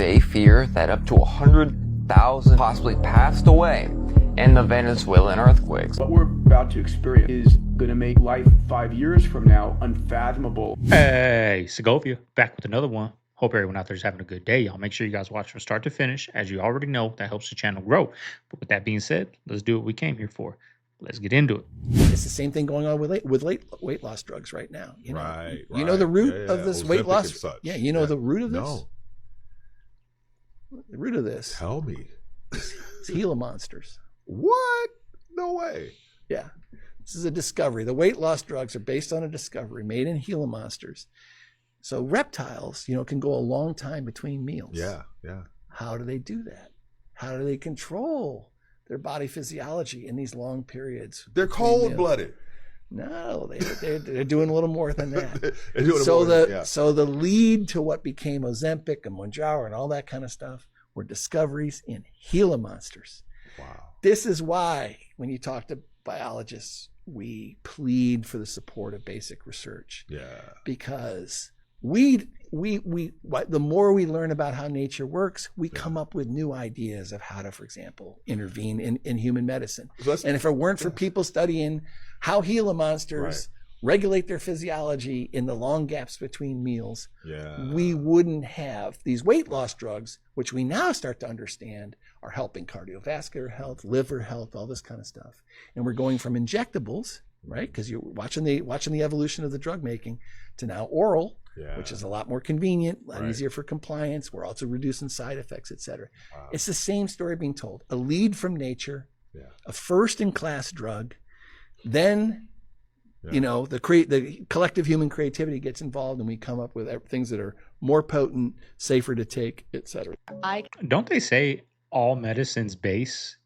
They fear that up to 100,000 possibly passed away in the Venezuelan earthquakes. What we're about to experience is going to make life 5 years from now unfathomable. Hey, Segovia, back with another one. Hope everyone out there is having a good day. Y'all make sure you guys watch from start to finish. As you already know, that helps the channel grow. But with that being said, let's do what we came here for. Let's get into it. It's the same thing going on with weight loss drugs right now. You know, Right. You know the root of this weight Ozempic loss. and such. Yeah, you know the root of this. No, The root of this tell me. is Gila monsters. What? No way. Yeah, this is a discovery. The weight loss drugs are based on a discovery made in Gila monsters. So reptiles, you know, can go a long time between meals. Yeah. How do they do that? How do they control their body physiology in these long periods? They're cold-blooded. No, they're doing a little more than that. They're doing So more than- so the lead to what became Ozempic and Mounjaro and all that kind of stuff were discoveries in Gila monsters. Wow. This is why when you talk to biologists, we plead for the support of basic research, Yeah. because the more we learn about how nature works, we come up with new ideas of how to, for example, intervene in human medicine. And if it weren't for people studying how Gila monsters regulate their physiology in the long gaps between meals, we wouldn't have these weight loss drugs, which we now start to understand are helping cardiovascular health, liver health, all this kind of stuff. And we're going from injectables, right? Because you're watching the evolution of the drug making, to now oral, which is a lot more convenient, a lot easier for compliance. We're also reducing side effects, et cetera. Wow. It's the same story being told. A lead from nature, a first-in-class drug, then you know, the collective human creativity gets involved, and we come up with things that are more potent, safer to take, et cetera. Don't they say all medicine's base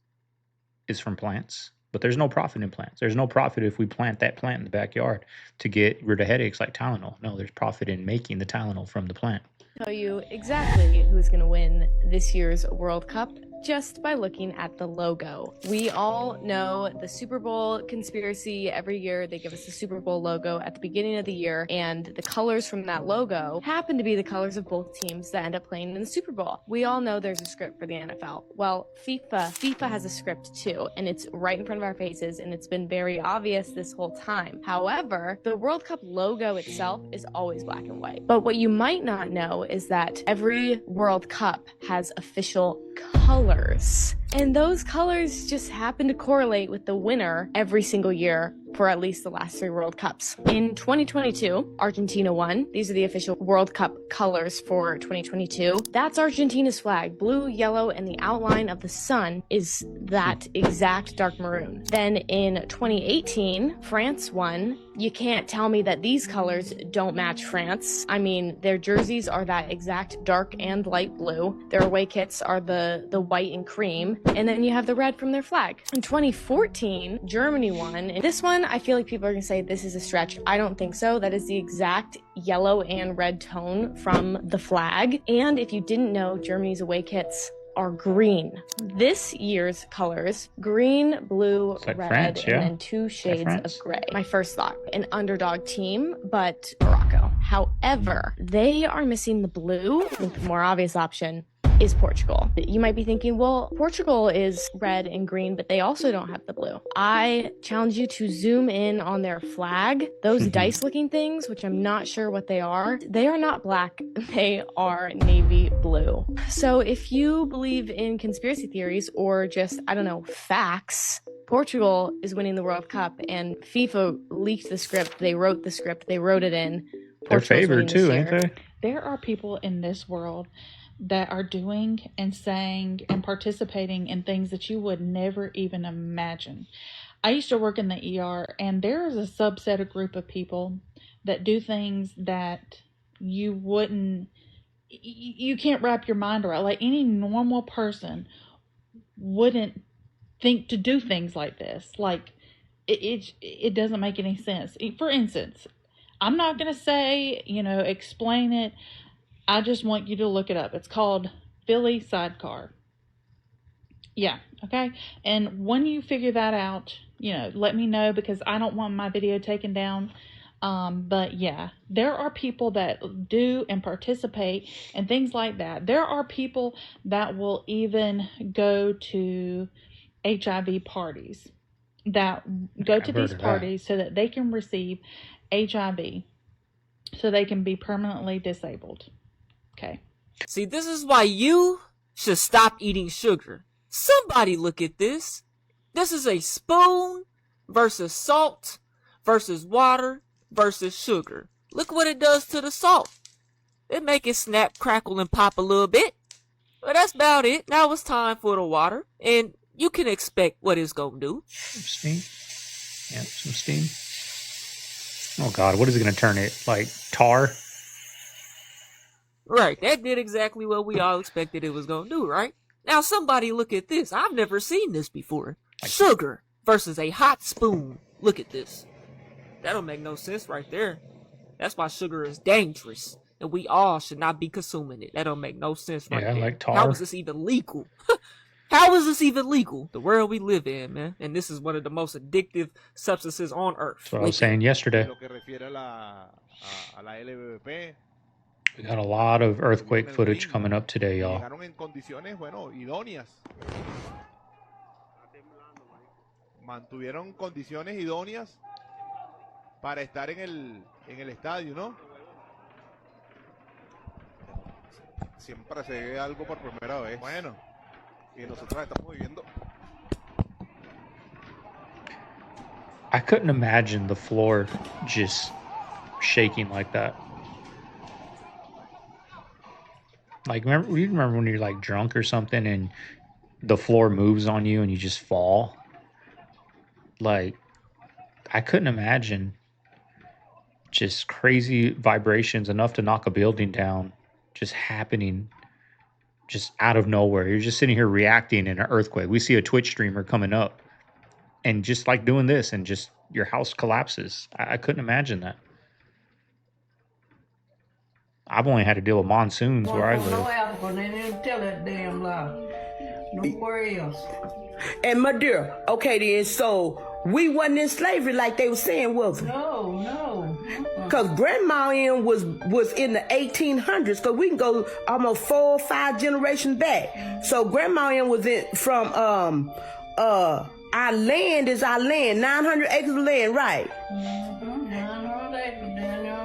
is from plants? But there's no profit in plants. There's no profit if we plant that plant in the backyard to get rid of headaches like Tylenol. No, there's profit in making the Tylenol from the plant. Tell you exactly who's going to win this year's World Cup just by looking at the logo. We all know the Super Bowl conspiracy. Every year they give us the Super Bowl logo at the beginning of the year, and the colors from that logo happen to be the colors of both teams that end up playing in the Super Bowl. We all know there's a script for the NFL. Well, FIFA has a script too, and it's right in front of our faces, and it's been very obvious this whole time. However, the World Cup logo itself is always black and white. But what you might not know is that every World Cup has official colors. And those colors just happen to correlate with the winner every single year for at least the last 3 World Cups. In 2022, Argentina won. These are the official World Cup colors for 2022. That's Argentina's flag. Blue, yellow, and the outline of the sun is that exact dark maroon. Then in 2018, France won. You can't tell me that these colors don't match France. I mean, their jerseys are that exact dark and light blue. Their away kits are the white and cream. And then you have the red from their flag. In 2014, Germany won. And this one, I feel like people are gonna say this is a stretch. I don't think so. That is the exact yellow and red tone from the flag. And if you didn't know, Germany's away kits are green. This year's colors, green, blue, like red, France, and then 2 shades France. of gray. My first thought, an underdog team, but Morocco. However, they are missing the blue. The more obvious option is Portugal. You might be thinking, well, Portugal is red and green, but they also don't have the blue. I challenge you to zoom in on their flag. Those dice looking things, which I'm not sure what they are not black, they are navy blue. So if you believe in conspiracy theories or just, I don't know, facts, Portugal is winning the World Cup, and FIFA leaked the script. They wrote the script. They wrote it in. They're Portugal's favored winning this too, year. ain't they? There are people in this world that are doing and saying and participating in things that you would never even imagine. I used to work in the ER, and there is a subset, a group of people that do things that you can't wrap your mind around. Like any normal person wouldn't think to do things like this. Like it doesn't make any sense. For instance, I'm not going to say, explain it. I just want you to look it up. It's called Philly Sidecar. Yeah, okay. And when you figure that out, let me know, because I don't want my video taken down But yeah, there are people that do and participate and things like that. There are people that will even go to HIV parties, that go to these parties so that they can receive HIV, so they can be permanently disabled. Okay. See, this is why you should stop eating sugar. Somebody look at this. This is a spoon versus salt versus water versus sugar. Look what it does to the salt. It make it snap, crackle, and pop a little bit. But that's about it. Now it's time for the water. And you can expect what it's going to do. Some steam. Yeah, some steam. Oh, God. What is it going to turn it? Like tar? Right. That did exactly what we all expected it was going to do, right? Now somebody look at this. I've never seen this before. Sugar versus a hot spoon. Look at this. That don't make no sense right there. That's why sugar is dangerous. And we all should not be consuming it. That don't make no sense right there. Like tar. How is this even legal? How is this even legal? The world we live in, man. And this is one of the most addictive substances on earth. That's what I was saying yesterday. We got a lot of earthquake footage coming up today, y'all. Mantuvieron condiciones idóneas para estar en el estadio, ¿no? Siempre se ve algo por primera vez. Bueno, y nosotros estamos viviendo. I couldn't imagine the floor just shaking like that. Like, you remember when you're like drunk or something and the floor moves on you and you just fall? Like, I couldn't imagine just crazy vibrations enough to knock a building down just happening just out of nowhere. You're just sitting here reacting in an earthquake. We see a Twitch streamer coming up and just like doing this and just your house collapses. I couldn't imagine that. I've only had to deal with monsoons where I live. No Africa, they didn't tell that damn lie. Nowhere else. And my dear, okay then, so we wasn't in slavery like they were saying, was it? No. Because Grandma was in the 1800s, because we can go almost 4 or 5 generations back. So Grandma was from our land is our land, 900 acres of land, right? 900 acres down there.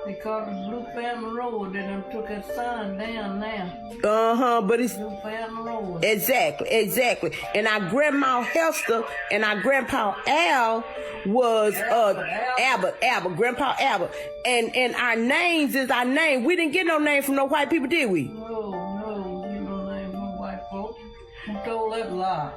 They called it Blue Fountain Road. They done took that sign down now. But it's Blue Fountain Road. Exactly. And our Grandma Hester and our Grandpa Al was Albert, Grandpa Albert. And our names is our name. We didn't get no name from no white people, did we? No, we no name from white folks. Who told that lie?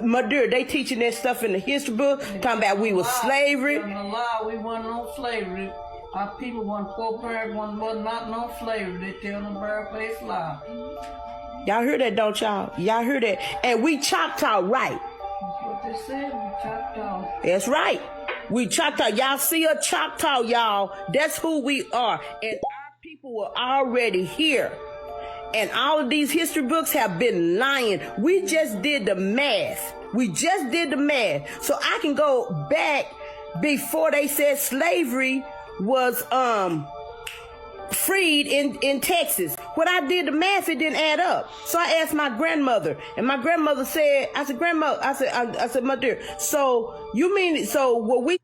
My dear, they teaching that stuff in the history book, talking about we was slavery. In the lie, we wasn't no slavery. Our people wasn't poor parents, wasn't not no slavery. They tell them bare-faced lie. Y'all hear that, don't y'all? Y'all hear that? And we Choctaw, right? That's what they said, we Choctaw. That's right. We Choctaw. Y'all see a Choctaw, y'all. That's who we are. And our people were already here. And all of these history books have been lying. We just did the math. So I can go back before they said slavery was freed in Texas. When I did the math, it didn't add up. So I asked my grandmother, and my grandmother said, I said, my dear, so you mean, so what we...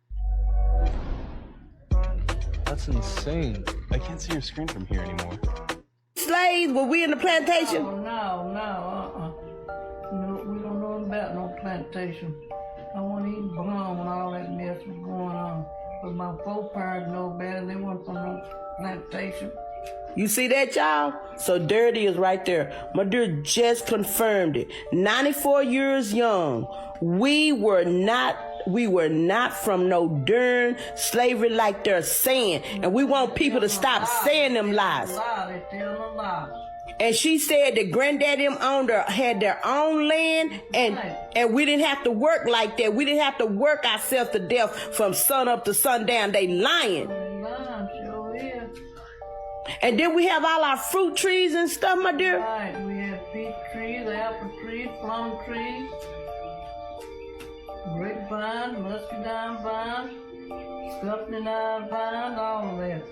That's insane. I can't see your screen from here anymore. Slaves, were we in the plantation? No, we don't know about no plantation. I wasn't even born when all that mess was going on. But my foreparents know better. They weren't from no plantation. You see that, y'all? So Dirty is right there. My dear just confirmed it. 94 years young. We were not from no darn slavery like they're saying. And we want people to stop saying them lies. They tell them lies. And she said that granddaddy had their own land, and we didn't have to work like that. We didn't have to work ourselves to death from sun up to sundown. They lying. Sure is. And then we have all our fruit trees and stuff, my dear. Right, we have peach trees, apple trees, plum trees, grapevine, muscadine vine. 59 pounds, all of that.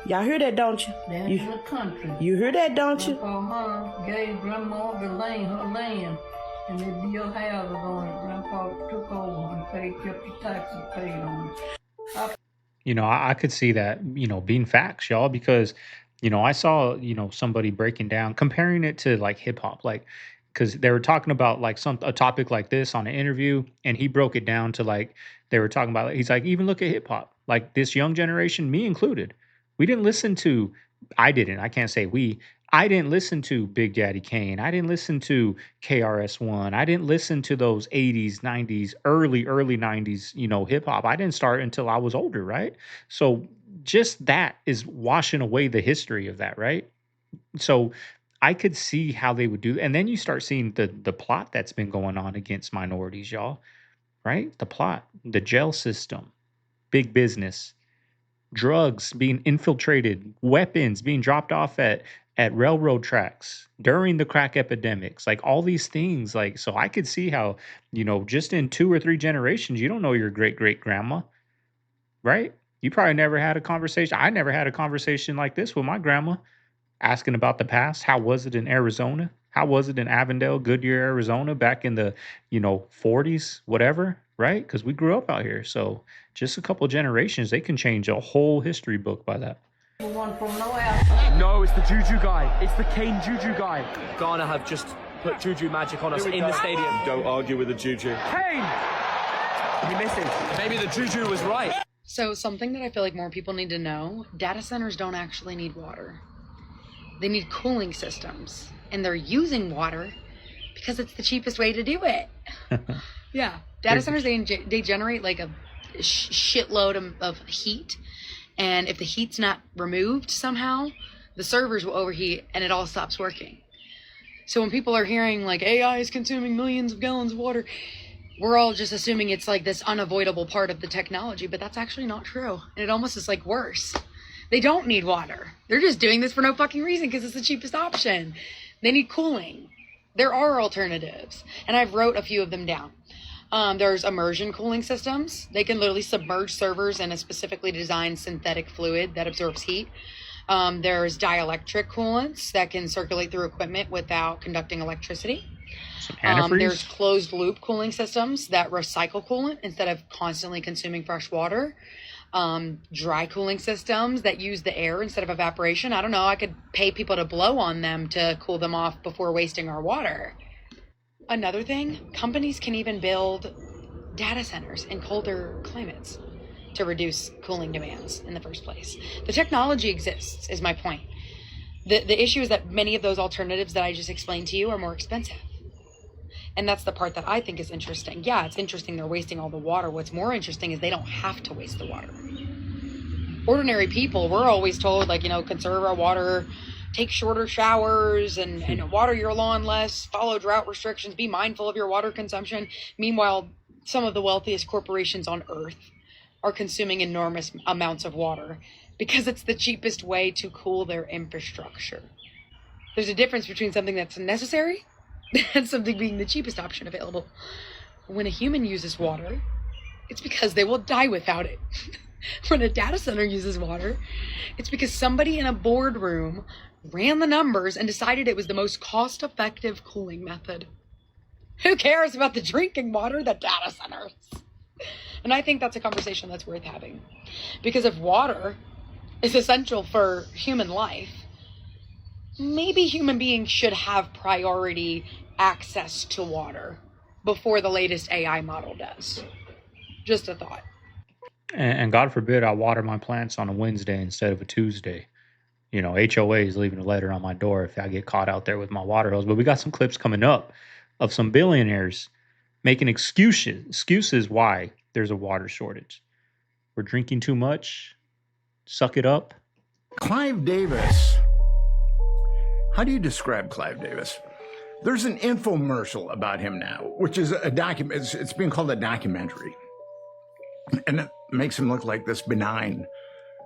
Y'all hear that, don't you? Down to the country. You hear that, don't you? Grandpa gave Grandma the land, her land, and they built houses on it. Grandpa took over and kept the taxes paid on it. You know, I could see that, you know, being facts, y'all, because, you know, I saw, you know, somebody breaking down, comparing it to like hip hop, like, because they were talking about like a topic like this on an interview, and he broke it down to like, they were talking about, he's like, even look at hip hop, like this young generation, me included, we didn't listen to, I didn't, I can't say we, I didn't listen to Big Daddy Kane. I didn't listen to KRS-One. I didn't listen to those 80s, 90s, early 90s, you know, hip hop. I didn't start until I was older, right? So just that is washing away the history of that, right? So I could see how they would do. And then you start seeing the plot that's been going on against minorities, y'all, right? The plot, the jail system, big business, drugs being infiltrated, weapons being dropped off at railroad tracks during the crack epidemics, like all these things. Like, so I could see how, you know, just in 2 or 3 generations, you don't know your great grandma, right? You probably never had a conversation. I never had a conversation like this with my grandma, asking about the past. How was it in Arizona? How was it in Avondale, Goodyear, Arizona, back in the, you know, 40s, whatever, right? Because we grew up out here. So just a couple generations, they can change a whole history book by that. One from no outside. No, it's the Juju guy. It's the Kane Juju guy. Ghana have just put Juju magic on us in the stadium. Don't argue with the Juju. Kane! We missed him. Maybe the Juju was right. So something that I feel like more people need to know, data centers don't actually need water. They need cooling systems. And they're using water because it's the cheapest way to do it. Yeah. Data centers, they generate like a shitload of heat. And if the heat's not removed somehow, the servers will overheat and it all stops working. So when people are hearing like AI is consuming millions of gallons of water, we're all just assuming it's like this unavoidable part of the technology, but that's actually not true. And it almost is like worse. They don't need water. They're just doing this for no fucking reason because it's the cheapest option. They need cooling. There are alternatives. And I've wrote a few of them down. There's immersion cooling systems. They can literally submerge servers in a specifically designed synthetic fluid that absorbs heat. There's dielectric coolants that can circulate through equipment without conducting electricity. There's closed loop cooling systems that recycle coolant instead of constantly consuming fresh water. Dry cooling systems that use the air instead of evaporation. I don't know, I could pay people to blow on them to cool them off before wasting our water. Another thing, companies can even build data centers in colder climates to reduce cooling demands in the first place. The technology exists, is my point. The issue is that many of those alternatives that I just explained to you are more expensive. And that's the part that I think is interesting. Yeah, it's interesting they're wasting all the water. What's more interesting is they don't have to waste the water. Ordinary people, we're always told, like, you know, conserve our water, take shorter showers, and water your lawn less, follow drought restrictions, be mindful of your water consumption. Meanwhile, some of the wealthiest corporations on earth are consuming enormous amounts of water because it's the cheapest way to cool their infrastructure. There's a difference between something that's necessary and something being the cheapest option available. When a human uses water, it's because they will die without it. When a data center uses water, it's because somebody in a boardroom ran the numbers and decided it was the most cost-effective cooling method. Who cares about the drinking water? The data centers. And I think that's a conversation that's worth having. Because if water is essential for human life, maybe human beings should have priority access to water before the latest AI model does. Just a thought. And God forbid I water my plants on a Wednesday instead of a Tuesday. You know, HOA is leaving a letter on my door if I get caught out there with my water hose. But we got some clips coming up of some billionaires making excuses why there's a water shortage. We're drinking too much. Suck it up. Clive Davis. How do you describe Clive Davis? There's an infomercial about him now, which is a document. It's being called a documentary. And it makes him look like this benign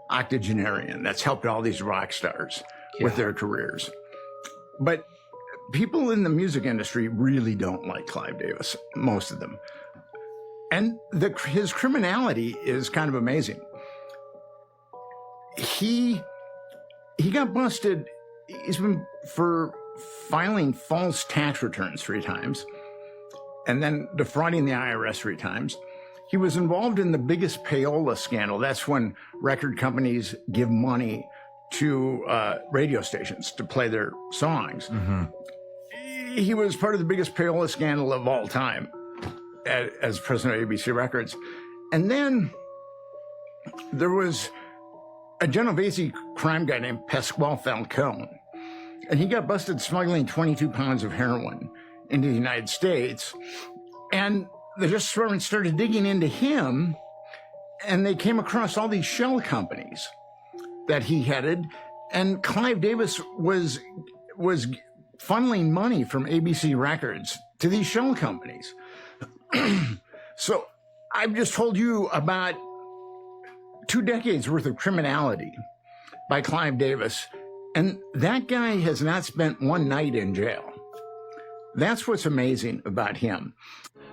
octogenarian that's helped all these rock stars with their careers. But people in the music industry really don't like Clive Davis, most of them. And his criminality is kind of amazing. He got busted. He's been for filing false tax returns 3 times and then defrauding the IRS 3 times. He was involved in the biggest payola scandal. That's when record companies give money to radio stations to play their songs. He was part of the biggest payola scandal of all time as president of ABC Records. And then there was a Genovese crime guy named Pasquale Falcone, and he got busted smuggling 22 pounds of heroin into the United States. And the Justice Department started digging into him, and they came across all these shell companies that he headed, and Clive Davis was funneling money from ABC Records to these shell companies. So I've just told you about 2 decades worth of criminality by Clive Davis, and that guy has not spent one night in jail. That's what's amazing about him.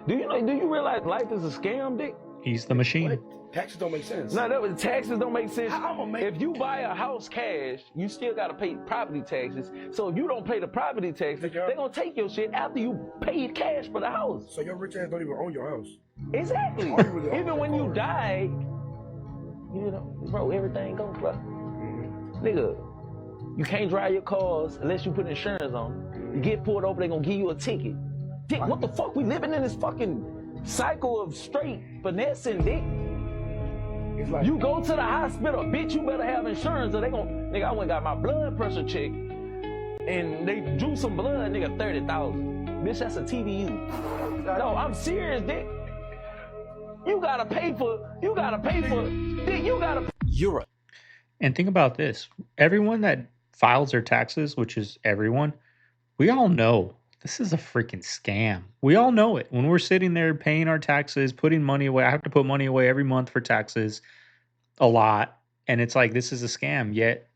Do you realize life is a scam, Dick? He's the machine. Taxes don't make sense. No, taxes don't make sense. If you buy a house cash, you still got to pay property taxes. So if you don't pay the property taxes, they're going to take your shit after you paid cash for the house. So your rich ass don't even own your house. Exactly. Even when you die, bro, everything goes, bro. Nigga, you can't drive your cars unless you put insurance on. You get pulled over, they're going to give you a ticket. Dick, what the fuck? We living in this fucking cycle of straight finessing, Dick. Like, you go to the hospital, bitch, you better have insurance or they gon' nigga, I went and got my blood pressure checked and they drew some blood, nigga, 30,000. Bitch, that's a TBU. No, I'm serious, Dick. You gotta pay for, Dick, you gotta Europe. And think about this. Everyone that files their taxes, which is everyone, we all know this is a freaking scam. We all know it. When we're sitting there paying our taxes, putting money away, I have to put money away every month for taxes, a lot. And it's like, this is a scam. Yet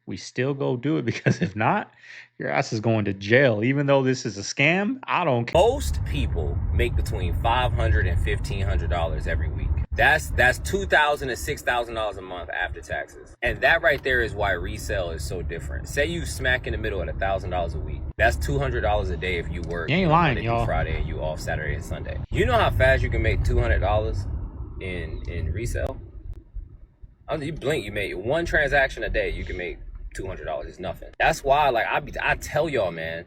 we still go do it because if not, your ass is going to jail. Even though this is a scam, I don't care. Most people make between $500 and $1,500 every week. That's $2,000 to $6,000 a month after taxes. And that right there is why resale is so different. Say you smack in the middle at $1,000 a week. That's $200 a day if you work Monday through Friday and you off Saturday and Sunday. You know how fast you can make $200 in resale? You blink, you make one transaction a day, you can make $200. It's nothing. That's why, like, I tell y'all, man,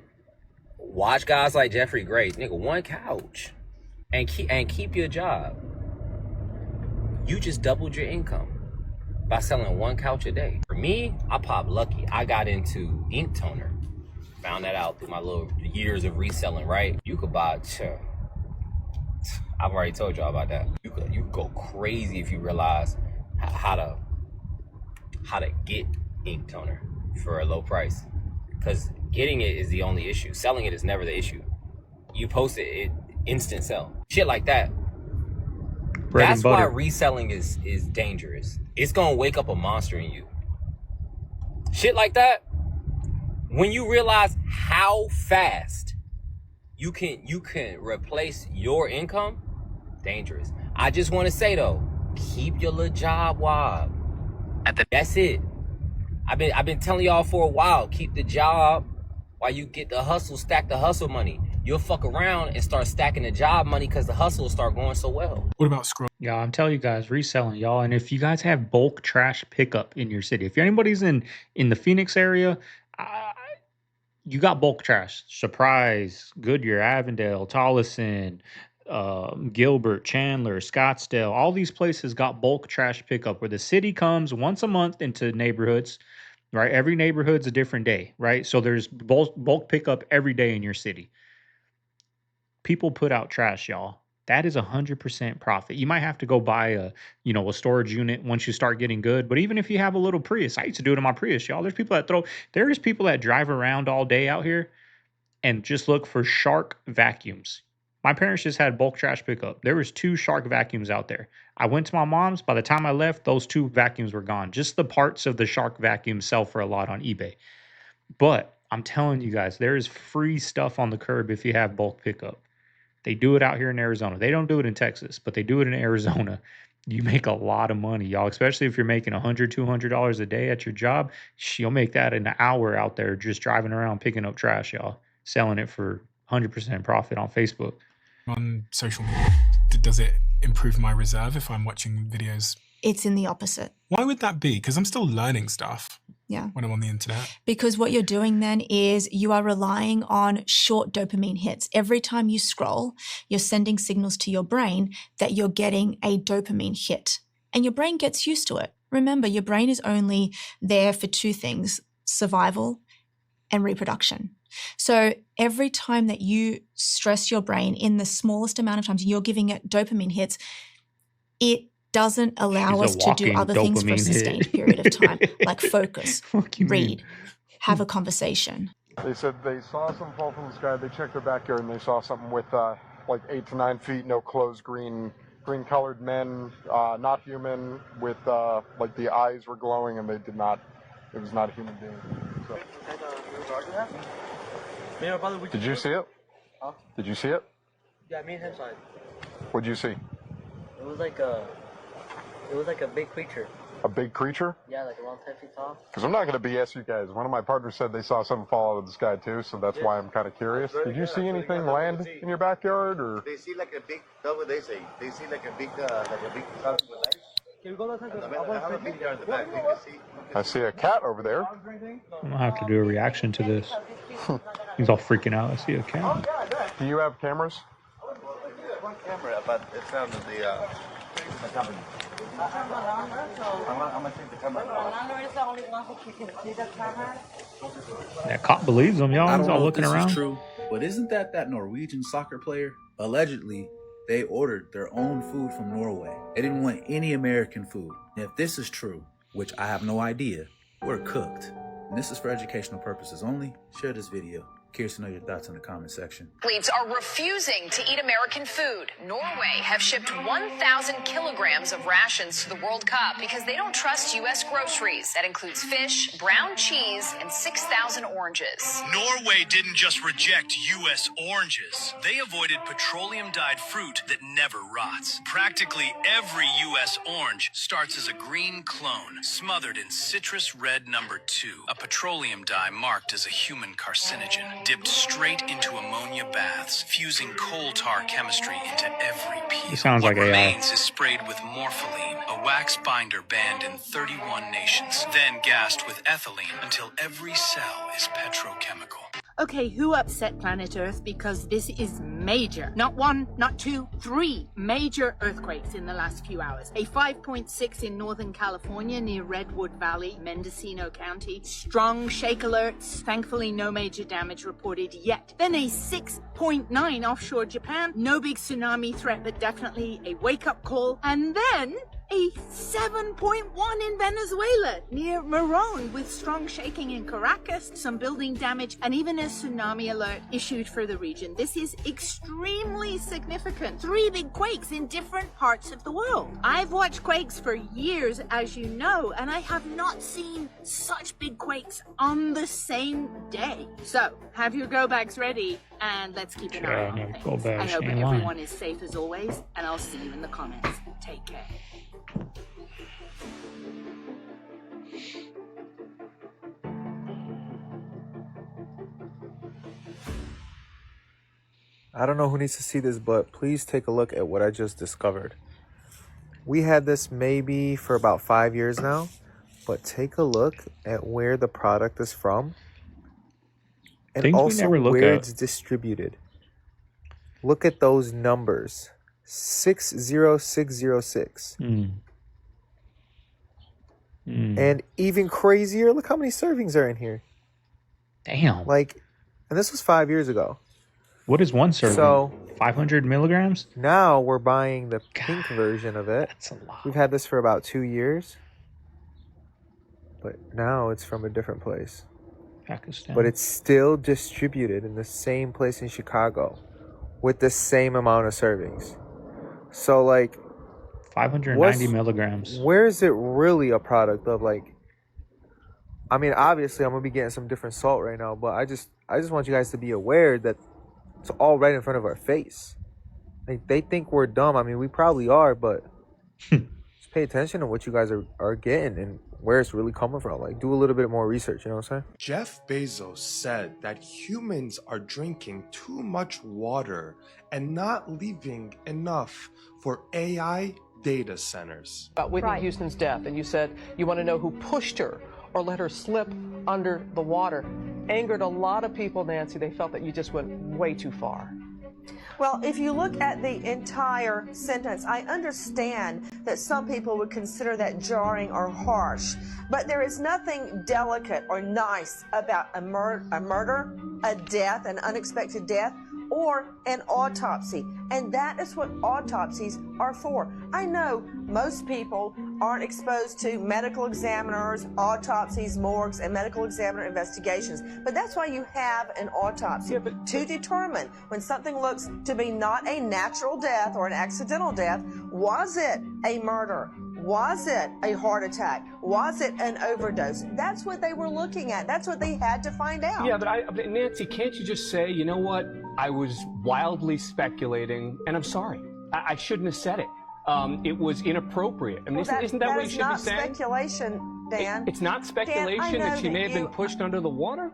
watch guys like Jeffrey Grace, nigga, one couch, and keep your job. You just doubled your income by selling one couch a day. For me, I popped lucky. I got into ink toner. Found that out through my little years of reselling, right? You could buy, I've already told y'all about that. You could go crazy if you realize how to get ink toner for a low price. Because getting it is the only issue. Selling it is never the issue. You post it instant sell. Shit like that. That's why reselling is dangerous. It's gonna wake up a monster in you. Shit like that. When you realize how fast you can replace your income, dangerous. I just want to say though, keep your little job, Wob. That's it. I've been telling y'all for a while, keep the job while you get the hustle, stack the hustle money. You'll fuck around and start stacking the job money because the hustle will start going so well. What about scroll? Yeah, I'm telling you guys, reselling, y'all. And if you guys have bulk trash pickup in your city, if anybody's in the Phoenix area, you got bulk trash. Surprise, Goodyear, Avondale, Tolleson, Gilbert, Chandler, Scottsdale, all these places got bulk trash pickup where the city comes once a month into neighborhoods, right? Every neighborhood's a different day, right? So there's bulk pickup every day in your city. People put out trash, y'all. That is 100% profit. You might have to go buy a storage unit once you start getting good. But even if you have a little Prius, I used to do it in my Prius, y'all. There's people that drive around all day out here and just look for Shark vacuums. My parents just had bulk trash pickup. There was 2 Shark vacuums out there. I went to my mom's. By the time I left, those 2 vacuums were gone. Just the parts of the Shark vacuum sell for a lot on eBay. But I'm telling you guys, there is free stuff on the curb if you have bulk pickup. They do it out here in Arizona. They don't do it in Texas, but they do it in Arizona. You make a lot of money, y'all, especially if you're making $100, $200 a day at your job. You'll make that in an hour out there just driving around picking up trash, y'all, selling it for 100% profit on Facebook. On social media, does it improve my reserve if I'm watching videos? It's in the opposite. Why would that be? Because I'm still learning stuff. Yeah. When I'm on the internet. Because what you're doing then is you are relying on short dopamine hits. Every time you scroll, you're sending signals to your brain that you're getting a dopamine hit. And your brain gets used to it. Remember, your brain is only there for two things: survival and reproduction. So every time that you stress your brain in the smallest amount of times, you're giving it dopamine hits, it doesn't allow us to do other things for a sustained period of time, like focus, read, have a conversation. They said they saw something fall from the sky. They checked their backyard and they saw something with like 8 to 9 feet, no clothes, green-colored men, not human, with like the eyes were glowing, and they did not. It was not a human being. So. Did you see it? Huh? Did you see it? Yeah, me and him saw it. What'd you see? It was like a big creature. A big creature? Yeah, like around 10 feet tall. Because I'm not going to BS you guys. One of my partners said they saw something fall out of the sky too, so that's why I'm kind of curious. Did you see anything land in your backyard, or? They see like a big. That's what they say. They see like a big something with lights. Can we go outside? I have a video in the back. You can see. I see a cat over there. I'm gonna have to do a reaction to this. He's all freaking out. I see a cat. Do you have cameras? One camera, but it's on the company. I'm gonna take the camera. That cop believes him, y'all. I He's don't all know looking if this around. is true, but isn't that Norwegian soccer player? Allegedly, they ordered their own food from Norway. They didn't want any American food. And if this is true, which I have no idea, we're cooked. And this is for educational purposes only. Share this video. Curious to know your thoughts in the comment section. Athletes are refusing to eat American food. Norway have shipped 1,000 kilograms of rations to the World Cup because they don't trust U.S. groceries. That includes fish, brown cheese, and 6,000 oranges. Norway didn't just reject U.S. oranges. They avoided petroleum-dyed fruit that never rots. Practically every U.S. orange starts as a green clone, smothered in citrus red number 2, a petroleum dye marked as a human carcinogen. Dipped straight into ammonia baths, fusing coal tar chemistry into every peel. It sounds like what AI. remains is sprayed with morpholine, a wax binder banned in 31 nations, then gassed with ethylene until every cell is petrochemical. Okay, who upset planet Earth? Because this is major. Not one, not two, 3 major earthquakes in the last few hours. A 5.6 in Northern California near Redwood Valley, Mendocino County. Strong shake alerts. Thankfully, no major damage reported yet. Then a 6.9 offshore Japan. No big tsunami threat, but definitely a wake-up call. And then a 7.1 in Venezuela near Morón, with strong shaking in Caracas, some building damage, and even a tsunami alert issued for the region. This is extremely significant. 3 big quakes in different parts of the world. I've watched quakes for years, as you know, and I have not seen such big quakes on the same day. So, have your go bags ready, and let's keep an eye on things. I hope everyone is safe as always, and I'll see you in the comments. Take care. I don't know who needs to see this, but please take a look at what I just discovered. We had this maybe for about 5 years now, but take a look at where the product is from and Things we also never look where at. it's distributed. Look at those numbers. 60606. And even crazier, look how many servings are in here. Damn. Like, and this was 5 years ago. What is one serving? So 500 milligrams? now we're buying the pink version of it. That's a lot. We've had this for about 2 years. But now it's from a different place. Pakistan. But it's still distributed in the same place in Chicago with the same amount of servings. So, like, 590 milligrams. where is it really a product of? Like, I mean, obviously I'm gonna be getting some different salt right now, but I just want you guys to be aware that it's all right in front of our face. Like, they think we're dumb. I mean, we probably are, but just pay attention to what you guys are getting and where it's really coming from. Like, do a little bit more research, you know what I'm saying? Jeff Bezos said that humans are drinking too much water and not leaving enough for AI data centers. About Whitney Houston's death, and you said you want to know who pushed her or let her slip under the water. Angered a lot of people, Nancy. They felt that you just went way too far. Well, if you look at the entire sentence, I understand that some people would consider that jarring or harsh, but there is nothing delicate or nice about a murder, a death, an unexpected death, or an autopsy. And that is what autopsies are for. I know most people aren't exposed to medical examiners, autopsies, morgues, and medical examiner investigations. But that's why you have an autopsy, to determine when something looks to be not a natural death or an accidental death. Was it a murder? Was it a heart attack? Was it an overdose? That's what they were looking at. That's what they had to find out. Yeah, but Nancy, can't you just say, you know what? I was wildly speculating, and I'm sorry. I shouldn't have said it. It was inappropriate. I mean, isn't that what you should be saying? That's not speculation, Dan. It's not speculation Dan, that she may have been pushed under the water?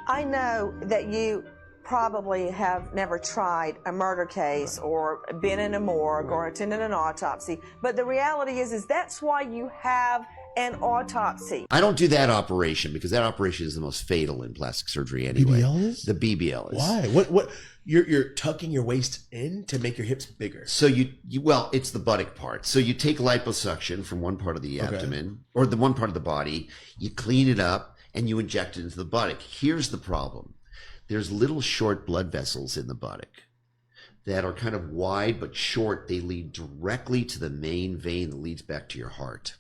I know that you probably have never tried a murder case or been in a morgue or attended an autopsy, but the reality is that's why you have an autopsy. I don't do that operation because that operation is the most fatal in plastic surgery anyway. BBL is? The BBL is. Why? What? You're tucking your waist in to make your hips bigger. So well, it's the buttock part. So you take liposuction from one part of the abdomen or the one part of the body, you clean it up and you inject it into the buttock. Here's the problem. There's little short blood vessels in the buttock that are kind of wide but short. They lead directly to the main vein that leads back to your heart.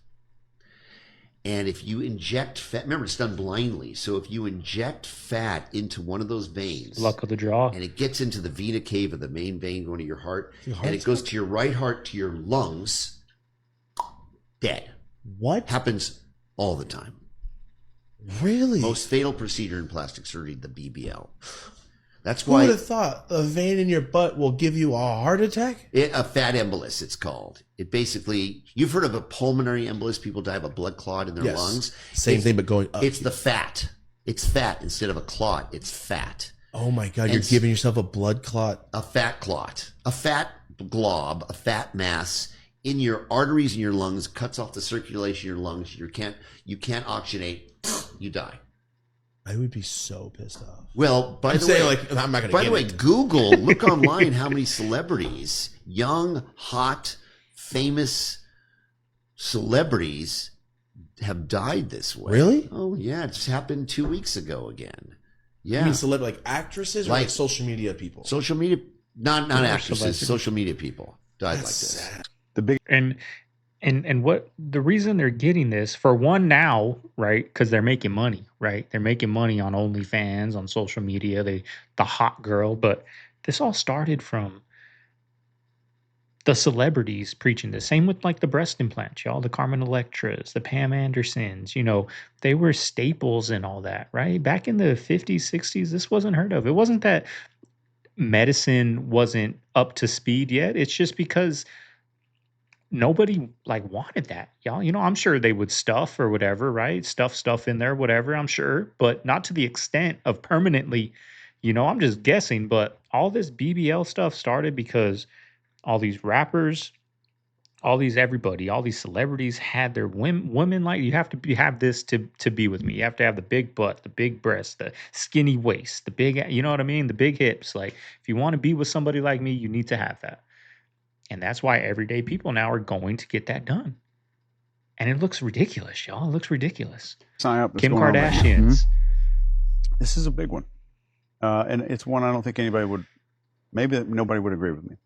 And if you inject fat, remember it's done blindly. So if you inject fat into one of those veins, luck of the draw, and it gets into the vena cava, the main vein going to your heart, and it goes to your right heart to your lungs, dead. What? Happens all the time. Really? Most fatal procedure in plastic surgery, the BBL. That's Who why. would have thought a vein in your butt will give you a heart attack? A fat embolus, it's called. It basically, you've heard of a pulmonary embolus. People die of a blood clot in their lungs. Same thing, but going up. It's the fat. It's fat instead of a clot. It's fat. Oh my God, you're giving yourself a blood clot? A fat clot. A fat glob, a fat mass in your arteries in your lungs, cuts off the circulation in your lungs. You can't oxygenate. You die. I would be so pissed off. Well, by the way, Google, look online how many celebrities, young, hot, famous celebrities have died this way. Really? Oh, yeah. It just happened 2 weeks ago again. Yeah. You mean celebrity, like actresses or like social media people? Social media, not actresses, social media people died like this. Sad. And what the reason they're getting this, for one now, right? Because they're making money, right? They're making money on OnlyFans, on social media, the hot girl. But this all started from the celebrities preaching this. Same with like the breast implants, y'all, the Carmen Electras, the Pam Andersons, they were staples and all that, right? Back in the 50s, 60s, this wasn't heard of. It wasn't that medicine wasn't up to speed yet. It's just because nobody wanted that, y'all. I'm sure they would stuff or whatever, right? Stuff in there, whatever, I'm sure, but not to the extent of permanently, I'm just guessing. But all this BBL stuff started because all these rappers, all these celebrities had their women like, you have to have this to be with me. You have to have the big butt, the big breast, the skinny waist, the big, you know what I mean? The big hips. Like, if you want to be with somebody like me, you need to have that. And that's why everyday people now are going to get that done. And it looks ridiculous, y'all. It looks ridiculous. Sign up. Kim Kardashians. This is a big one. And it's one I don't think maybe nobody would agree with me.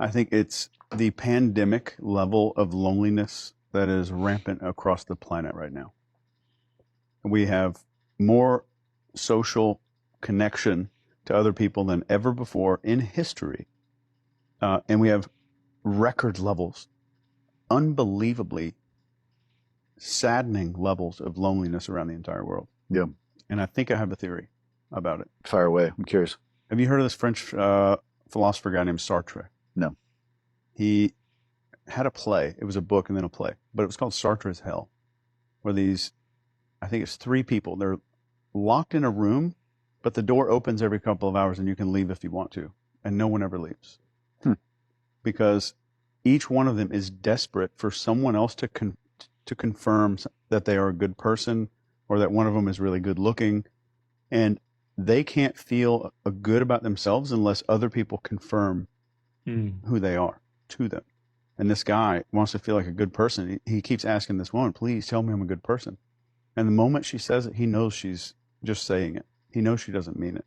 I think it's the pandemic level of loneliness that is rampant across the planet right now. We have more social connection to other people than ever before in history. And we have record levels, unbelievably saddening levels of loneliness around the entire world. Yeah. And I think I have a theory about it. Fire away. I'm curious. Have you heard of this French philosopher guy named Sartre? No. He had a play. It was a book and then a play, but it was called Sartre's Hell, where these, I think it's 3 people. They're locked in a room, but the door opens every couple of hours and you can leave if you want to, and no one ever leaves. Because each one of them is desperate for someone else to confirm that they are a good person, or that one of them is really good looking, and they can't feel good about themselves unless other people confirm who they are to them. And this guy wants to feel like a good person. He keeps asking this woman, please tell me I'm a good person. And the moment she says it, he knows she's just saying it. He knows she doesn't mean it.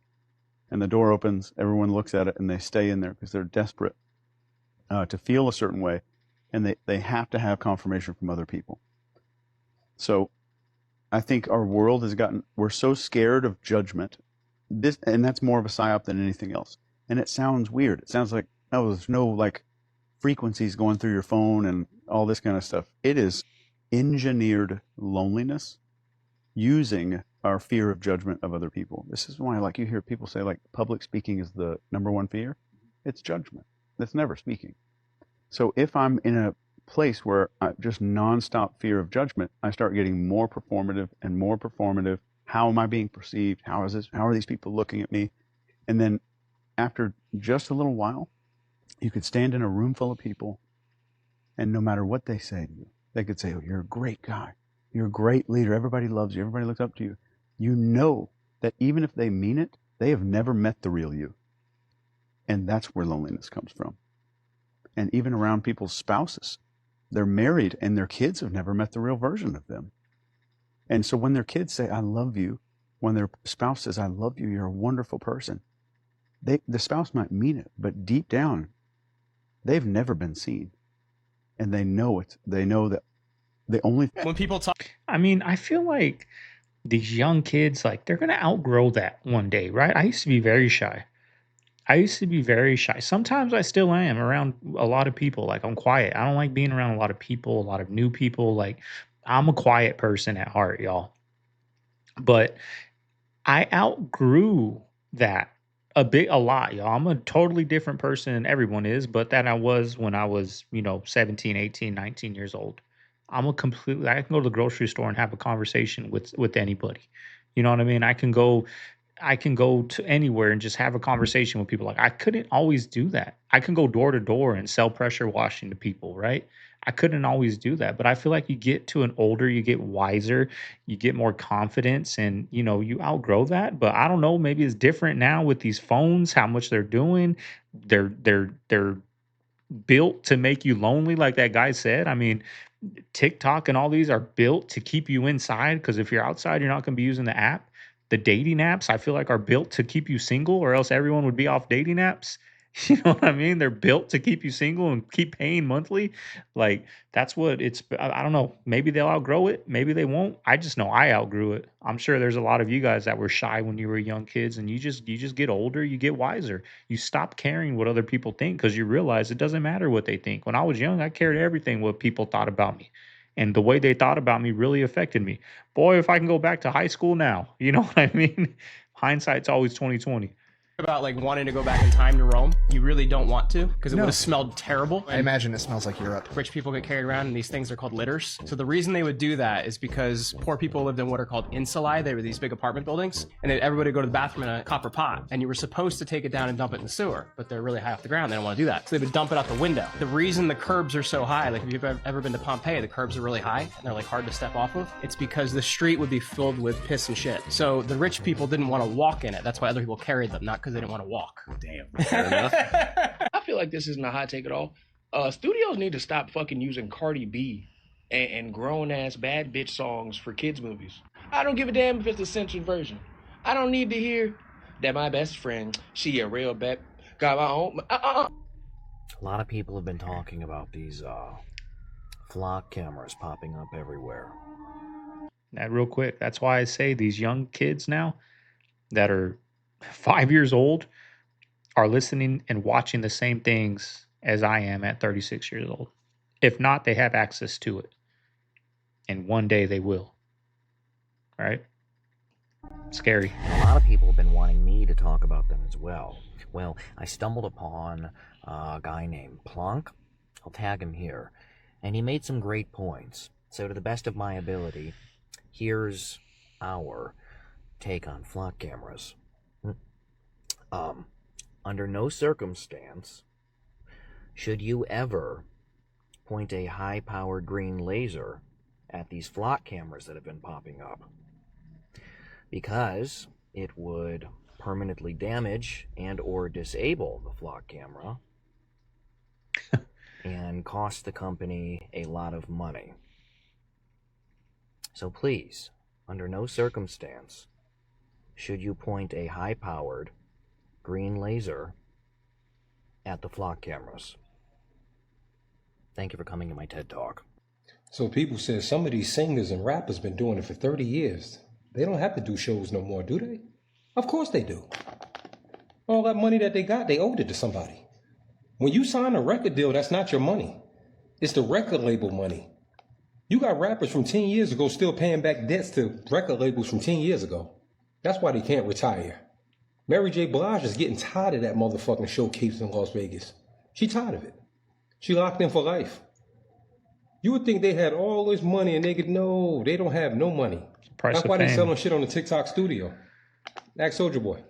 And the door opens, everyone looks at it, and they stay in there because they're desperate to feel a certain way, and they have to have confirmation from other people. So I think our world has we're so scared of judgment, and that's more of a psyop than anything else. And it sounds weird. It sounds like, oh, there's no like frequencies going through your phone and all this kind of stuff. It is engineered loneliness using our fear of judgment of other people. This is why, like, you hear people say, like, public speaking is the number one fear. It's judgment. It's never speaking. So if I'm in a place where I just nonstop fear of judgment, I start getting more performative and more performative. How am I being perceived? How are these people looking at me? And then after just a little while, you could stand in a room full of people, and no matter what they say to you, they could say, oh, you're a great guy. You're a great leader. Everybody loves you. Everybody looks up to you. You know that even if they mean it, they have never met the real you. And that's where loneliness comes from. And even around people's spouses, they're married and their kids have never met the real version of them. And so when their kids say, I love you, when their spouse says, I love you, you're a wonderful person, the spouse might mean it, but deep down, they've never been seen. And they know it. They know that the only... When people talk... I mean, I feel like these young kids, like, they're going to outgrow that one day, right? I used to be very shy. Sometimes I still am around a lot of people. Like, I'm quiet. I don't like being around a lot of people, a lot of new people. Like, I'm a quiet person at heart, y'all. But I outgrew that a lot, y'all. I'm a totally different person than everyone is, but that I was when I was, 17, 18, 19 years old. I can go to the grocery store and have a conversation with anybody. You know what I mean? I can go to anywhere and just have a conversation with people. Like, I couldn't always do that. I can go door to door and sell pressure washing to people, right? I couldn't always do that. But I feel like you get to an older, you get wiser, you get more confidence, and you outgrow that. But I don't know, maybe it's different now with these phones, how much they're doing. They're built to make you lonely, like that guy said. I mean, TikTok and all these are built to keep you inside, because if you're outside, you're not going to be using the app. The dating apps, I feel like, are built to keep you single, or else everyone would be off dating apps. You know what I mean? They're built to keep you single and keep paying monthly. Like, that's what it's... I don't know. Maybe they'll outgrow it. Maybe they won't. I just know I outgrew it. I'm sure there's a lot of you guys that were shy when you were young kids, and you just get older, you get wiser. You stop caring what other people think, because you realize it doesn't matter what they think. When I was young, I cared everything what people thought about me. And the way they thought about me really affected me. Boy, if I can go back to high school now, you know what I mean? Hindsight's always 20/20. About like wanting to go back in time to Rome, you really don't want to, because it would have smelled terrible. I imagine it smells like Europe. Rich people get carried around, and these things are called litters. So the reason they would do that is because poor people lived in what are called insulae. They were these big apartment buildings, and everybody would go to the bathroom in a copper pot, and you were supposed to take it down and dump it in the sewer, but they're really high off the ground. They don't want to do that, so they would dump it out the window. The reason the curbs are so high, like if you've ever been to Pompeii, the curbs are really high and they're like hard to step off of. It's because the street would be filled with piss and shit. So the rich people didn't want to walk in it. That's why other people carried them, not because they didn't want to walk. Damn. Fair enough. I feel like this isn't a hot take at all. Studios need to stop fucking using Cardi B and grown ass bad bitch songs for kids movies. I don't give a damn if it's the censored version. I don't need to hear that my best friend, she a real bad, got my own. A lot of people have been talking about these flock cameras popping up everywhere. That real quick. That's why I say these young kids now that are 5 years old are listening and watching the same things as I am at 36 years old. If not, they have access to it. And one day they will. Right? Scary. A lot of people have been wanting me to talk about them as well. Well, I stumbled upon a guy named Plunk. I'll tag him here. And he made some great points. So to the best of my ability, here's our take on flock cameras. Under no circumstance should you ever point a high-powered green laser at these flock cameras that have been popping up, because it would permanently damage and or disable the flock camera and cost the company a lot of money. So please, under no circumstance should you point a high-powered green laser at the flock cameras. Thank you for coming to my TED Talk. So people said some of these singers and rappers been doing it for 30 years. They don't have to do shows no more, do they? Of course they do. All that money that they got, they owed it to somebody. When you sign a record deal, that's not your money. It's the record label money. You got rappers from 10 years ago still paying back debts to record labels from 10 years ago. That's why they can't retire. Mary J. Blige is getting tired of that motherfucking showcase in Las Vegas. She tired of it. She locked in for life. You would think they had all this money and they could, no, they don't have no money. That's why they selling shit on the TikTok studio. Ask Soulja Boy.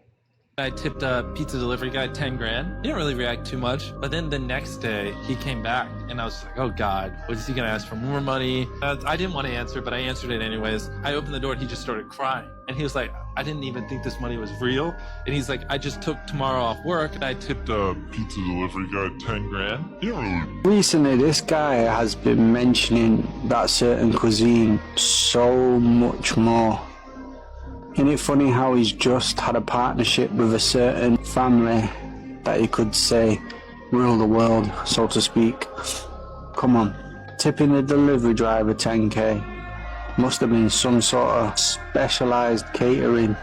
I tipped a pizza delivery guy 10 grand. He didn't really react too much. But then the next day, he came back and I was like, oh God, was he gonna ask for more money? I didn't want to answer, but I answered it anyways. I opened the door and he just started crying. And he was like, I didn't even think this money was real. And he's like, I just took tomorrow off work and I tipped a pizza delivery guy 10 grand. He didn't really... Recently, this guy has been mentioning that certain cuisine so much more. Isn't it funny how he's just had a partnership with a certain family that he could say rule the world, so to speak? Come on, tipping the delivery driver 10k must have been some sort of specialised catering.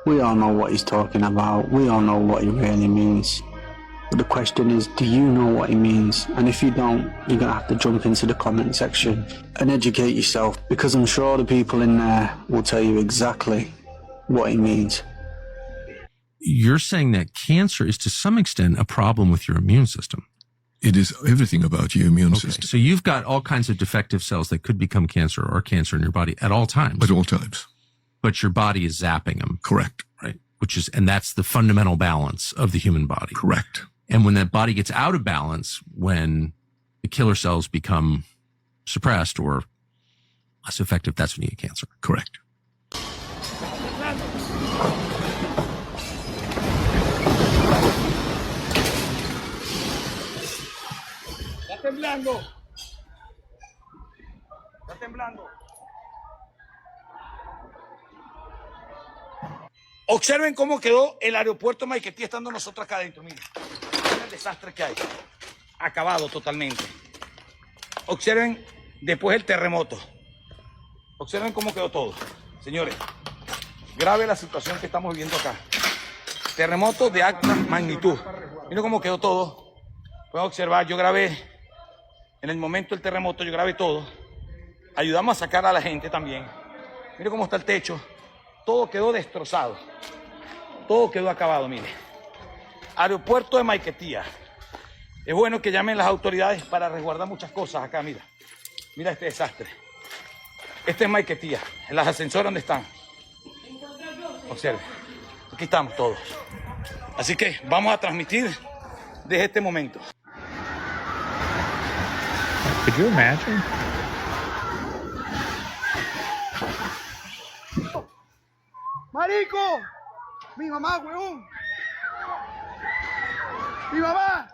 We all know what he's talking about. We all know what he really means. But the question is, do you know what he means? And if you don't, you're going to have to jump into the comment section and educate yourself, because I'm sure the people in there will tell you exactly what he means. You're saying that cancer is to some extent a problem with your immune system. It is everything about your immune system. So you've got all kinds of defective cells that could become cancer or cancer in your body at all times. At all times. But your body is zapping them. Correct. Right. And that's the fundamental balance of the human body. Correct. And when that body gets out of balance, when the killer cells become suppressed or less effective, that's when you get cancer. Correct. Está temblando. Está temblando. Observen cómo quedó el aeropuerto de Maiquetía estando nosotros acá adentro. Miren, miren el desastre que hay. Acabado totalmente. Observen después el terremoto. Observen cómo quedó todo. Señores, grave la situación que estamos viviendo acá. Terremoto de alta magnitud. Miren cómo quedó todo. Pueden observar, yo grabé en el momento del terremoto, yo grabé todo. Ayudamos a sacar a la gente también. Miren cómo está el techo. Todo quedó destrozado. Todo quedó acabado, mire. Aeropuerto de Maiquetía. Es bueno que llamen las autoridades para resguardar muchas cosas acá, mira. Mira este desastre. Este es Maiquetía, en las ascensores donde están. Observen. Aquí estamos todos. Así que vamos a transmitir desde este momento. Could you imagine? ¡Marico! ¡Mi mamá, huevón! ¡Mi mamá!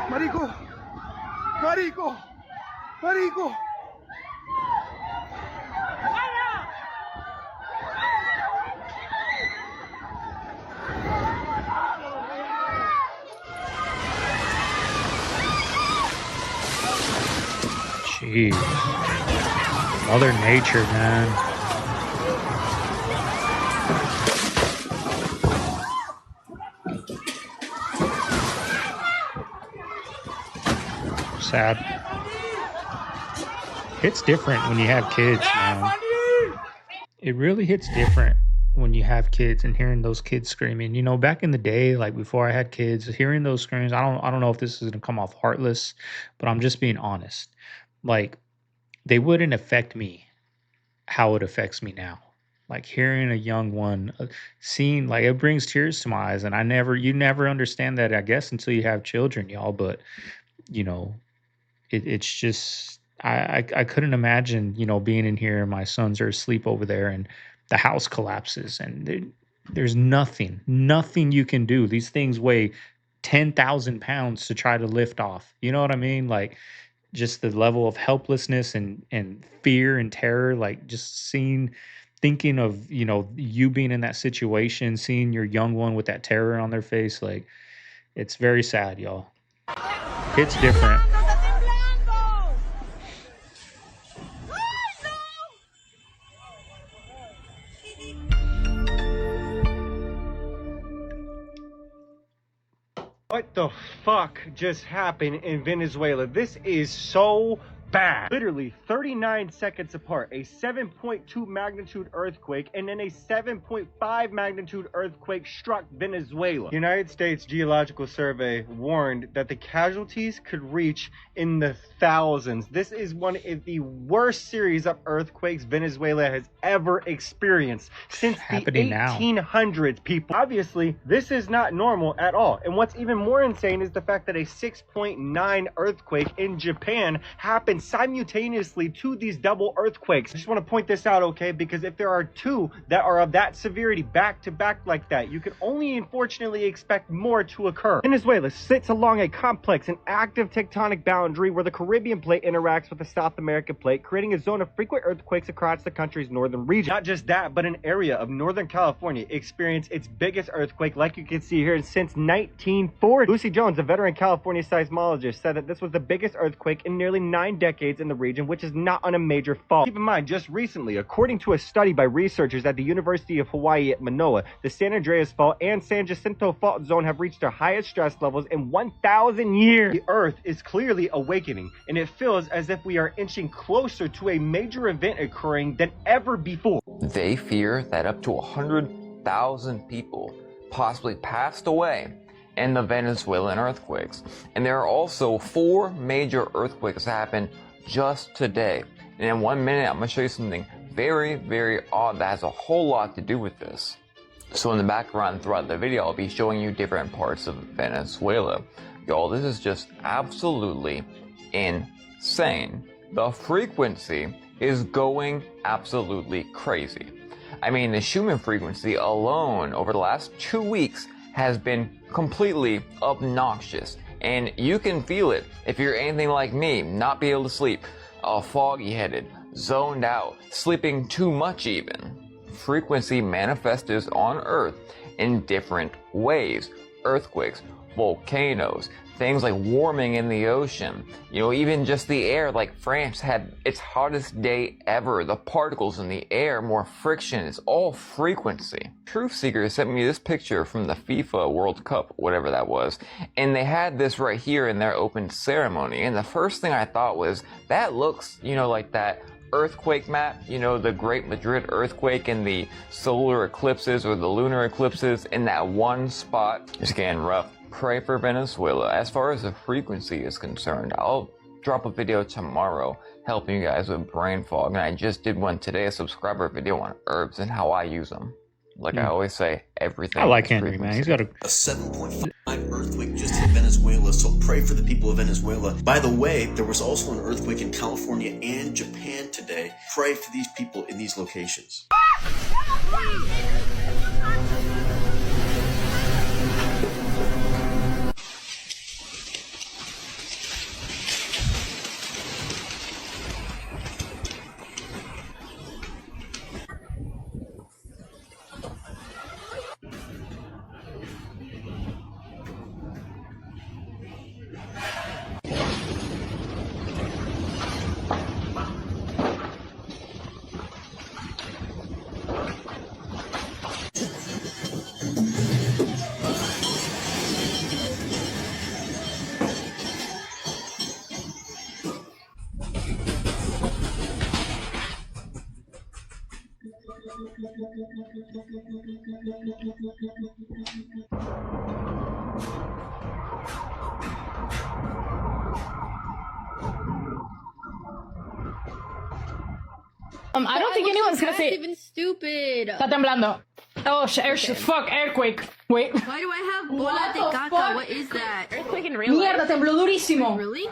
¡Marico! ¡Marico! ¡Marico! Jeez. Mother Nature, man. Sad. Hits different when you have kids, man. It really hits different when you have kids and hearing those kids screaming. You know, back in the day, like before I had kids, hearing those screams, I don't know if this is gonna come off heartless, but I'm just being honest. Like, they wouldn't affect me how it affects me now. Like hearing a young one, seeing, like, it brings tears to my eyes, and you never understand that, I guess, until you have children, y'all. But you know, it's just I couldn't imagine, you know, being in here and my sons are asleep over there and the house collapses and there's nothing you can do. These things weigh 10,000 pounds to try to lift off. You know what I mean? Like, just the level of helplessness and fear and terror, like just thinking of, you know, you being in that situation, seeing your young one with that terror on their face, like, it's very sad, y'all. It's different. What the fuck just happened in Venezuela? This is so bad. Literally 39 seconds apart, a 7.2 magnitude earthquake and then a 7.5 magnitude earthquake struck Venezuela. United States Geological Survey warned that the casualties could reach in the thousands. This is one of the worst series of earthquakes Venezuela has ever experienced since the 1800s, people. Obviously, this is not normal at all. And what's even more insane is the fact that a 6.9 earthquake in Japan happened simultaneously to these double earthquakes. I just want to point this out, okay? Because if there are two that are of that severity back to back like that, you can only unfortunately expect more to occur. Venezuela sits along a complex and active tectonic boundary where the Caribbean plate interacts with the South American plate, creating a zone of frequent earthquakes across the country's northern region. Not just that, but an area of Northern California experienced its biggest earthquake, like you can see here, since 1940. Lucy Jones, a veteran California seismologist, said that this was the biggest earthquake in nearly 9 decades in the region, which is not on a major fault. Keep in mind, just recently, according to a study by researchers at the University of Hawaii at Manoa, the San Andreas Fault and San Jacinto Fault Zone have reached their highest stress levels in 1,000 years. The Earth is clearly awakening, and it feels as if we are inching closer to a major event occurring than ever before. They fear that up to 100,000 people possibly passed away in the Venezuelan earthquakes. And there are also 4 major earthquakes that happened just today. And in 1 minute, I'm gonna show you something very, very odd that has a whole lot to do with this. So in the background throughout the video, I'll be showing you different parts of Venezuela. Y'all, this is just absolutely insane. The frequency is going absolutely crazy. I mean, the Schumann frequency alone over the last 2 weeks has been completely obnoxious, and you can feel it if you're anything like me, not be able to sleep, foggy-headed, zoned out, sleeping too much even. Frequency manifests on Earth in different ways. Earthquakes, volcanoes, things like warming in the ocean, you know, even just the air, like France had its hottest day ever. The particles in the air, more friction, it's all frequency. Truth Seeker sent me this picture from the FIFA World Cup, whatever that was, and they had this right here in their open ceremony, and the first thing I thought was, that looks, you know, like that earthquake map, you know, the Great Madrid earthquake and the solar eclipses or the lunar eclipses in that one spot. It's getting rough. Pray for Venezuela. As far as the frequency is concerned, I'll drop a video tomorrow helping you guys with brain fog, and I just did one today, a subscriber video on herbs and how I use them. Like I always say, everything. I like Henry, man. He's got a 7.5 earthquake just hit Venezuela, so pray for the people of Venezuela. By the way, there was also an earthquake in California and Japan today. Pray for these people in these locations. I don't think anyone's gonna say. Even stupid. Está temblando. Oh, fuck, earthquake. Wait. Why do I have bola de caca? What is that? Earthquake in real life? Mierda, tembló durísimo. Really?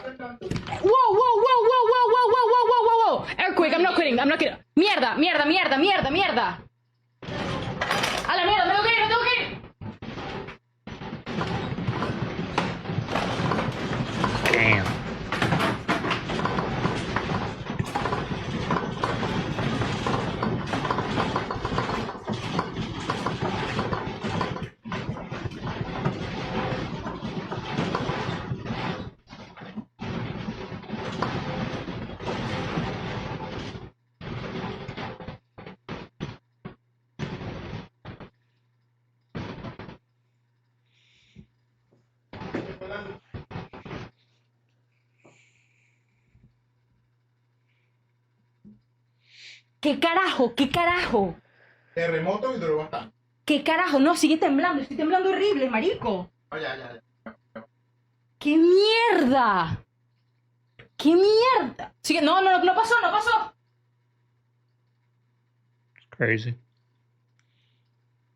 Whoa. Earthquake, I'm not kidding. Mierda. A la mierda, me tengo que ir. Damn. ¿Qué carajo? Terremoto y droga. ¿Qué carajo? No, sigue temblando. Estoy temblando horrible, marico. Ya. ¡Qué mierda! Sigue, no pasó. It's crazy.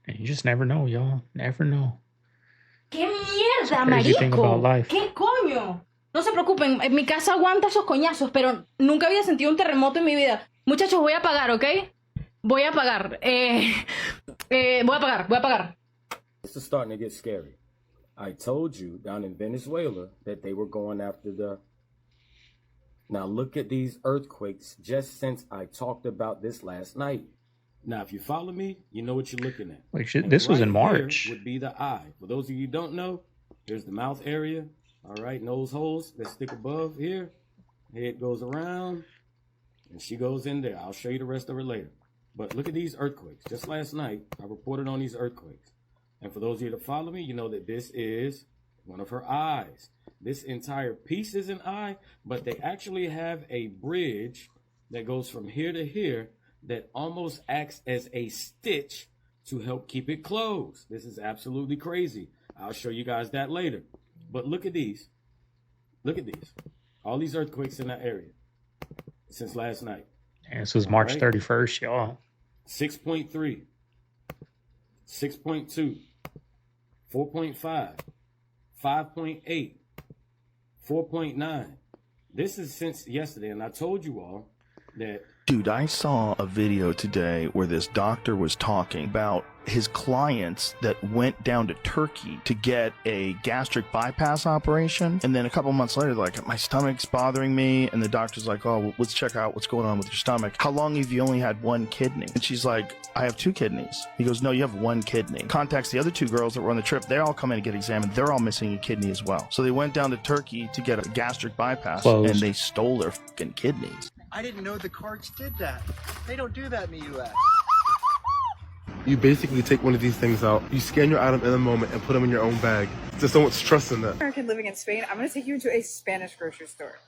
And you just never know, y'all. Never know. ¡Qué mierda, Crazy thing about marico! life. ¿Qué coño? No se preocupen, en mi casa aguanta esos coñazos, pero nunca había sentido un terremoto en mi vida. Muchachos, voy a pagar, ¿ok? Voy a pagar. Voy a pagar. This is starting to get scary. I told you down in Venezuela that they were going after the... Now look at these earthquakes just since I talked about this last night. Now, if you follow me, you know what you're looking at. Like, this was in March. Here would be the eye. For those of you who don't know, here's the mouth area. All right, nose holes that stick above here. Head goes around, and she goes in there. I'll show you the rest of her later. But look at these earthquakes. Just last night, I reported on these earthquakes. And for those of you that follow me, you know that this is one of her eyes. This entire piece is an eye, but they actually have a bridge that goes from here to here that almost acts as a stitch to help keep it closed. This is absolutely crazy. I'll show you guys that later. But look at these. Look at these. All these earthquakes in that area since last night. And this was March 31st, y'all. 6.3, 6.2, 4.5, 5.8, 4.9. This is since yesterday, and I told you all that... Dude, I saw a video today where this doctor was talking about his clients that went down to Turkey to get a gastric bypass operation. And then a couple months later, they're like, my stomach's bothering me. And the doctor's like, oh, well, let's check out what's going on with your stomach. How long have you only had one kidney? And she's like, I have 2 kidneys. He goes, no, you have 1 kidney. Contacts the other 2 girls that were on the trip. They all come in and get examined. They're all missing a kidney as well. So they went down to Turkey to get a gastric bypass and they stole their fucking kidneys. I didn't know the cards did that. They don't do that in the U.S. You basically take one of these things out, you scan your item in a moment and put them in your own bag. There's so much trust in that. American living in Spain, I'm going to take you into a Spanish grocery store.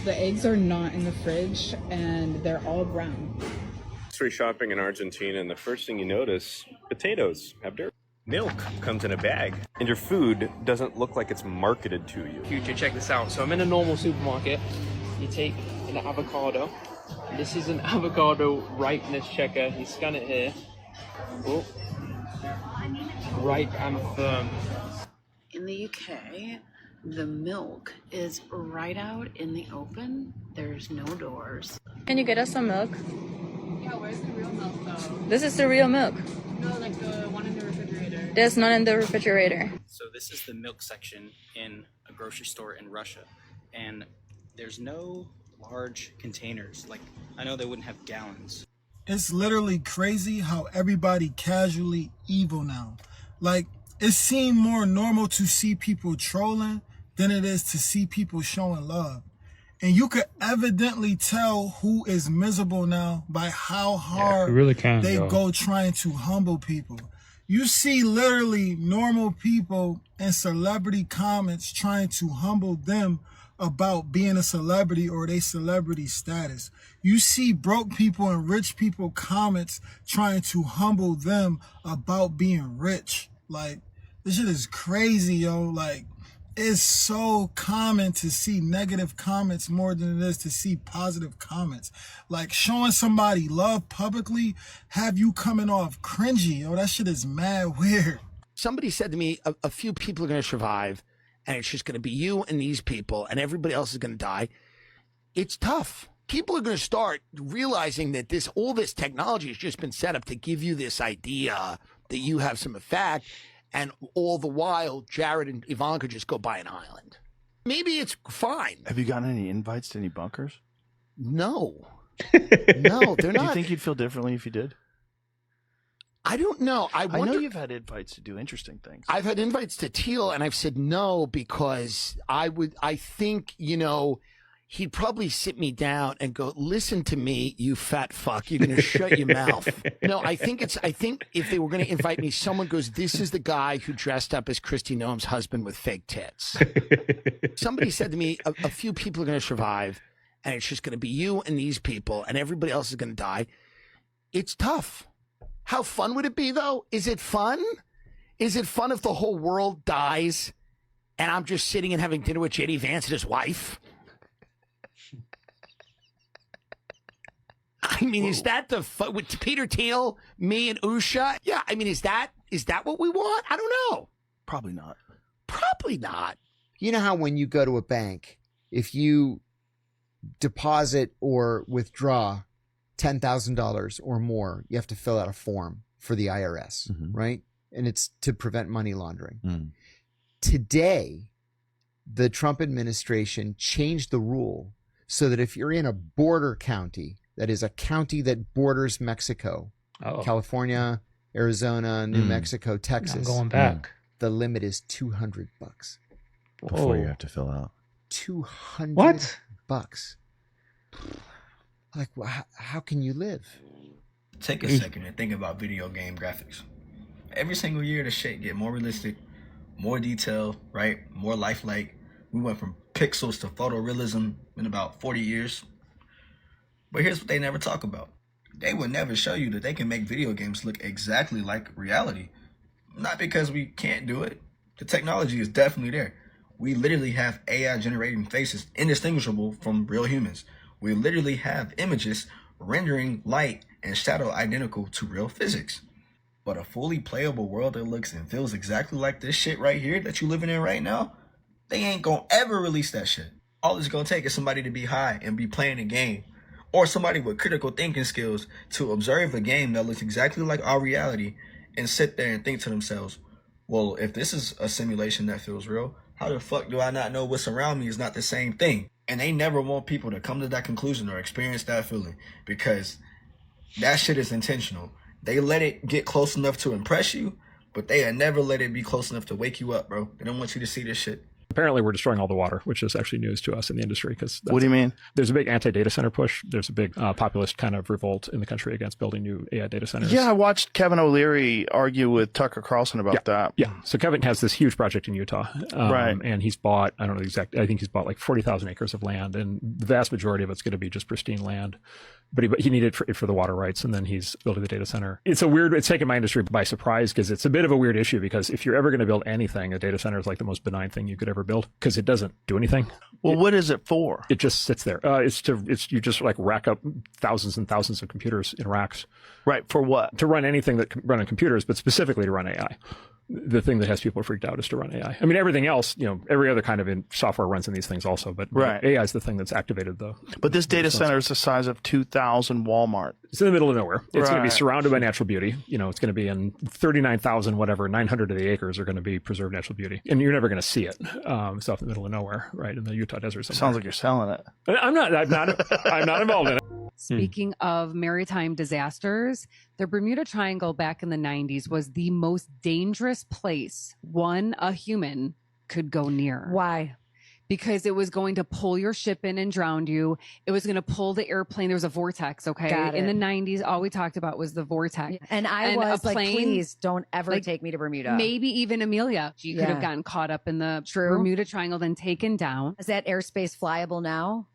The eggs are not in the fridge and they're all brown. Grocery shopping in Argentina, and the first thing you notice, potatoes have dirt. Milk comes in a bag, and your food doesn't look like it's marketed to you. Future, check this out. So I'm in a normal supermarket. You take an avocado. This is an avocado ripeness checker. You scan it here. Oh. Ripe and firm. In the UK, the milk is right out in the open. There's no doors. Can you get us some milk? Yeah, where's the real milk though? This is the real milk. No, like the one in the refrigerator. There's none in the refrigerator. So this is the milk section in a grocery store in Russia. And there's no large containers. Like, I know they wouldn't have gallons. It's literally crazy how everybody casually evil now. Like, it seemed more normal to see people trolling than it is to see people showing love. And you could evidently tell who is miserable now by how hard they go trying to humble people. You see literally normal people in celebrity comments trying to humble them about being a celebrity or their celebrity status. You see broke people and rich people comments trying to humble them about being rich. Like, this shit is crazy, yo. Like, it's so common to see negative comments more than it is to see positive comments. Like, showing somebody love publicly have you coming off cringy, yo. That shit is mad weird. Somebody said to me, a few people are going to survive, and it's just going to be you and these people, and everybody else is going to die. It's tough. People are going to start realizing that all this technology has just been set up to give you this idea that you have some effect, and all the while, Jared and Ivanka just go buy an island. Maybe it's fine. Have you gotten any invites to any bunkers? No. No, they're not. Do you think you'd feel differently if you did? I don't know. I know you've had invites to do interesting things. I've had invites to Teal, and I've said no because I think, he'd probably sit me down and go, listen to me, you fat fuck. You're going to shut your mouth. No, I think if they were going to invite me, someone goes, this is the guy who dressed up as Kristi Noem's husband with fake tits. Somebody said to me, a few people are going to survive, and it's just going to be you and these people, and everybody else is going to die. It's tough. How fun would it be, though? Is it fun? Is it fun if the whole world dies and I'm just sitting and having dinner with J.D. Vance and his wife? I mean, is that the fun with Peter Thiel, me and Usha? Yeah, I mean, is that what we want? I don't know. Probably not. Probably not. You know how when you go to a bank, if you deposit or withdraw $10,000 or more, you have to fill out a form for the IRS, right? And it's to prevent money laundering. Today, the Trump administration changed the rule so that if you're in a border county, that is a county that borders Mexico, California, Arizona, New Mexico, Texas. I'm going back. The limit is $200 before you have to fill out. $200 bucks. Like, how can you live? Take a second and think about video game graphics. Every single year, the shit get more realistic, more detailed, right? More lifelike. We went from pixels to photorealism in about 40 years. But here's what they never talk about. They would never show you that they can make video games look exactly like reality. Not because we can't do it. The technology is definitely there. We literally have AI generating faces indistinguishable from real humans. We literally have images rendering light and shadow identical to real physics. But a fully playable world that looks and feels exactly like this shit right here that you living in right now, they ain't gonna ever release that shit. All it's gonna take is somebody to be high and be playing a game, or somebody with critical thinking skills to observe a game that looks exactly like our reality and sit there and think to themselves, well, if this is a simulation that feels real, how the fuck do I not know what's around me is not the same thing? And they never want people to come to that conclusion or experience that feeling, because that shit is intentional. They let it get close enough to impress you, but they never let it be close enough to wake you up, bro. They don't want you to see this shit. Apparently, we're destroying all the water, which is actually news to us in the industry. Because what do you mean? There's a big anti-data center push. There's a big populist kind of revolt in the country against building new AI data centers. Yeah, I watched Kevin O'Leary argue with Tucker Carlson about that. Yeah. So Kevin has this huge project in Utah. Right. And he's bought, I don't know exactly, I think he's bought like 40,000 acres of land, and the vast majority of it's going to be just pristine land. But he needed it for the water rights, and then he's building the data center. It's taken my industry by surprise, because it's a bit of a weird issue, because if you're ever going to build anything, a data center is like the most benign thing you could ever build, because it doesn't do anything. Well, what is it for? It just sits there. You just like rack up thousands and thousands of computers in racks. Right. For what? To run anything that can run on computers, but specifically to run AI. The thing that has people freaked out is to run AI. I mean, everything else, every other kind of software runs in these things also, but right. AI is the thing that's activated though. But this data center is the size of 2,000 Walmart. It's in the middle of nowhere. It's going to be surrounded by natural beauty. It's going to be in 39,000, 900 of the acres are going to be preserved natural beauty. And you're never going to see it. It's off in the middle of nowhere, right? In the Utah desert somewhere. Sounds like you're selling it. I'm not involved in it. Speaking of maritime disasters, the Bermuda Triangle back in the 90s was the most dangerous place a human could go near. Why? because it was going to pull your ship in and drown you. It was going to pull the airplane. There was a vortex, okay? Got In it. the 90s, all we talked about was the vortex. And I a was like, plane, please don't ever like, take me to Bermuda. Maybe even Amelia. You could have gotten caught up in the Bermuda Triangle, then taken down. Is that airspace flyable now?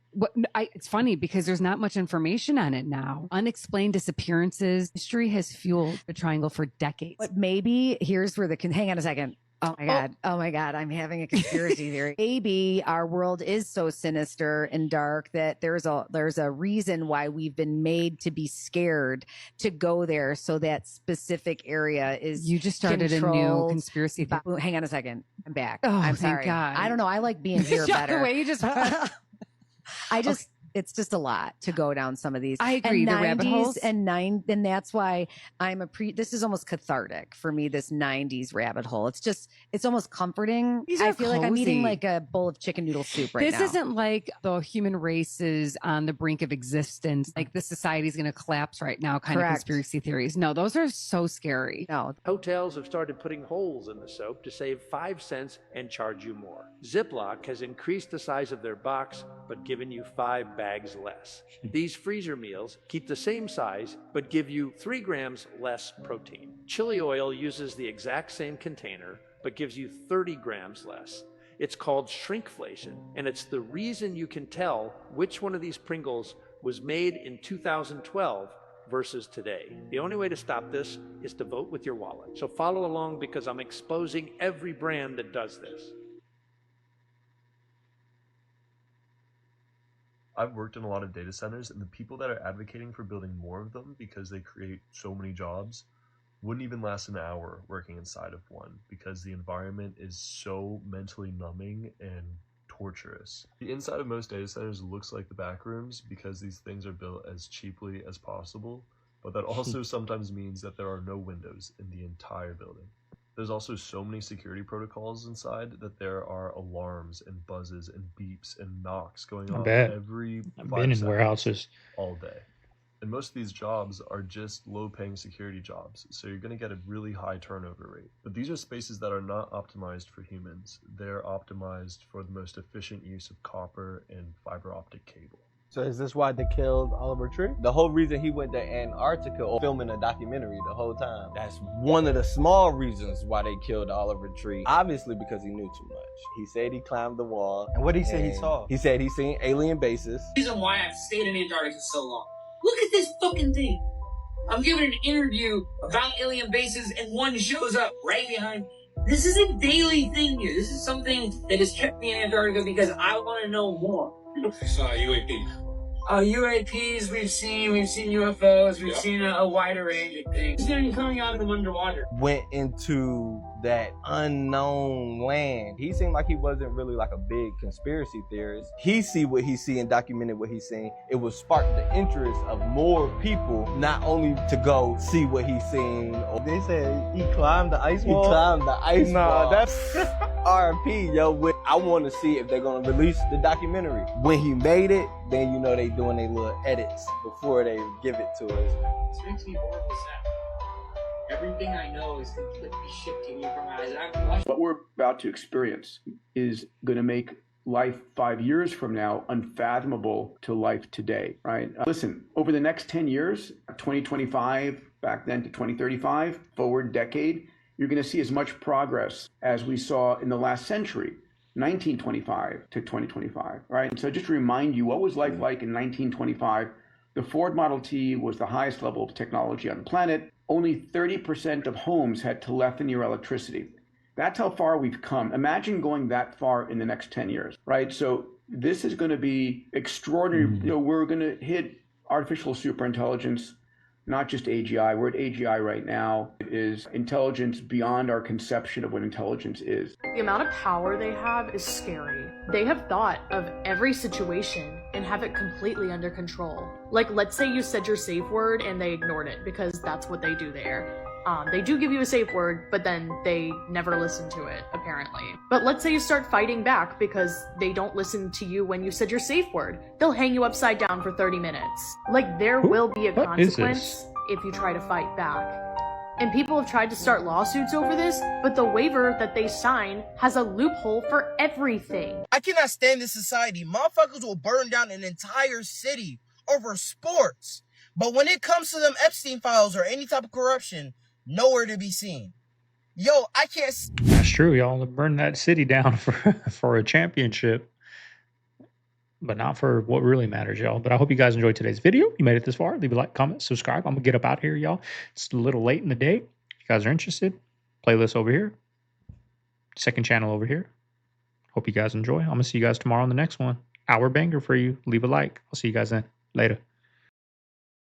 It's funny because there's not much information on it now. Unexplained disappearances. History has fueled the triangle for decades. But maybe here's where hang on a second. Oh my God. Oh my God. I'm having a conspiracy theory. Maybe our world is so sinister and dark that there's a reason why we've been made to be scared to go there. So that specific area is You just started a new conspiracy theory. Hang on a second. I'm back. Oh, I'm thank sorry. God. I don't know. I like being here better. The way you just it's just a lot to go down some of these. I agree. And the rabbit holes. and that's why this is almost cathartic for me, this 90s rabbit hole. It's almost comforting. I feel like I'm eating cozy. like a bowl of chicken noodle soup right now. This isn't like the human race is on the brink of existence. Like the society is going to collapse right now kind of conspiracy theories. No, those are so scary. No. Hotels have started putting holes in the soap to save 5 cents and charge you more. Ziploc has increased the size of their box, but given you 5 bags less. These freezer meals keep the same size, but give you 3 grams less protein. Chili oil uses the exact same container, but gives you 30 grams less. It's called shrinkflation, and it's the reason you can tell which one of these Pringles was made in 2012 versus today. The only way to stop this is to vote with your wallet. So follow along because I'm exposing every brand that does this. I've worked in a lot of data centers, and the people that are advocating for building more of them because they create so many jobs wouldn't even last an hour working inside of one because the environment is so mentally numbing and torturous. The inside of most data centers looks like the back rooms because these things are built as cheaply as possible, but that also sometimes means that there are no windows in the entire building. There's also so many security protocols inside that there are alarms and buzzes and beeps and knocks going on every 5 I've been in seconds warehouses all day. And most of these jobs are just low-paying security jobs, so you're going to get a really high turnover rate. But these are spaces that are not optimized for humans. They're optimized for the most efficient use of copper and fiber optic cable. So is this why they killed Oliver Tree? The whole reason he went to Antarctica filming a documentary the whole time. That's one of the small reasons why they killed Oliver Tree. Obviously because he knew too much. He said he climbed the wall. And what did he say he saw? He said he seen alien bases. The reason why I've stayed in Antarctica so long. Look at this fucking thing. I'm giving an interview about alien bases and one shows up right behind me. This is a daily thing here. This is something that has kept me in Antarctica because I want to know more. UAPs. UAPs, we've seen UFOs, we've seen a wider range of things. It's going to be coming out of them underwater. Went into that unknown land. He seemed like he wasn't really like a big conspiracy theorist. He see what he see and documented what he's seen. It would spark the interest of more people, not only to go see what he's seen. They said he climbed the ice wall? He climbed the ice wall. Nah, that's RP, yo. I want to see if they're going to release the documentary. When he made it, then you know they doing their little edits before they give it to us. This makes me horrible sad. Everything I know is completely shifting me from my eyes. And I've watched. What we're about to experience is going to make life 5 years from now unfathomable to life today, right? Listen, over the next 10 years, 2025, back then to 2035, forward decade, you're going to see as much progress as we saw in the last century. 1925 to 2025, right? And so just to remind you, what was life like in 1925? The Ford Model T was the highest level of technology on the planet. Only 30% of homes had telephony or electricity. That's how far we've come. Imagine going that far in the next 10 years, right? So this is going to be extraordinary. You know, we're going to hit artificial superintelligence, not just AGI. We're at AGI right now. It is intelligence beyond our conception of what intelligence is. The amount of power they have is scary. They have thought of every situation and have it completely under control. Like, let's say you said your safe word and they ignored it because that's what they do there. They do give you a safe word, but then they never listen to it, apparently. But let's say you start fighting back because they don't listen to you when you said your safe word. They'll hang you upside down for 30 minutes. Like, there will be a consequence if you try to fight back. And people have tried to start lawsuits over this, but the waiver that they sign has a loophole for everything. I cannot stand this society. Motherfuckers will burn down an entire city over sports. But when it comes to them Epstein files or any type of corruption, nowhere to be seen. Yo, I can't... That's true, y'all. Burn that city down for a championship. But not for what really matters, y'all. But I hope you guys enjoyed today's video. You made it this far. Leave a like, comment, subscribe. I'm going to get up out of here, y'all. It's a little late in the day. If you guys are interested, playlist over here. Second channel over here. Hope you guys enjoy. I'm going to see you guys tomorrow on the next one. Hour banger for you. Leave a like. I'll see you guys then. Later.